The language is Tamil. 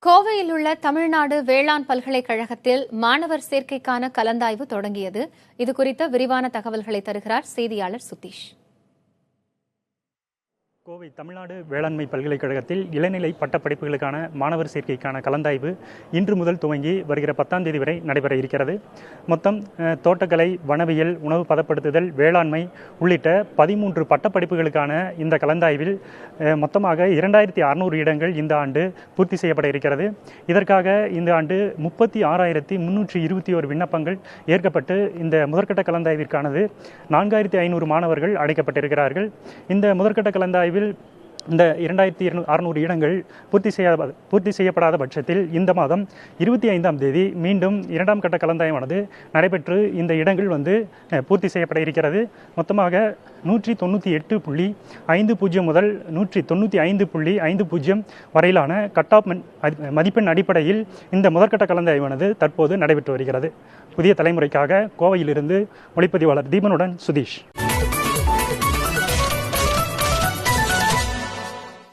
கோவையில் உள்ள தமிழ்நாடு வேளாண் பல்கலைக்கழகத்தில் மாணவர் சேர்க்கைக்கான கலந்தாய்வு தொடங்கியது. இதுகுறித்த விரிவான தகவல்களை தருகிறார் செய்தியாளர் சுதீஷ். கோவை தமிழ்நாடு வேளாண்மை பல்கலைக்கழகத்தில் இளநிலை பட்டப்படிப்புகளுக்கான மாணவர் சேர்க்கைக்கான கலந்தாய்வு இன்று முதல் துவங்கி வருகிற 10ஆம் தேதி வரை நடைபெற இருக்கிறது. மொத்தம் தோட்டக்கலை, வனவியல், உணவு பதப்படுத்துதல், வேளாண்மை உள்ளிட்ட 13 பட்டப்படிப்புகளுக்கான இந்த கலந்தாய்வில் மொத்தமாக 2600 இடங்கள் இந்த ஆண்டு பூர்த்தி செய்யப்பட இருக்கிறது. இதற்காக இந்த ஆண்டு 36,321 விண்ணப்பங்கள் ஏற்கப்பட்டு இந்த முதற்கட்ட கலந்தாய்விற்கானது 4500 மாணவர்கள் அழைக்கப்பட்டிருக்கிறார்கள். இந்த முதற்கட்ட கலந்தாய்வில் இந்த 2600 இடங்கள் பூர்த்தி செய்யப்படாத பட்சத்தில் இந்த மாதம் 25ஆம் தேதி மீண்டும் 2ஆம் கட்ட கலந்தாய்வானது நடைபெற்று இந்த இடங்கள் பூர்த்தி செய்யப்பட இருக்கிறது. மொத்தமாக 198.50 முதல் 195.50 வரையிலான கட் ஆஃப் மதிப்பெண் அடிப்படையில் இந்த முதற்கட்ட கலந்தாய்வானது தற்போது நடைபெற்று வருகிறது. புதிய தலைமுறைக்காக கோவையிலிருந்து ஒளிப்பதிவாளர் தீபனுடன் சுதீஷ்.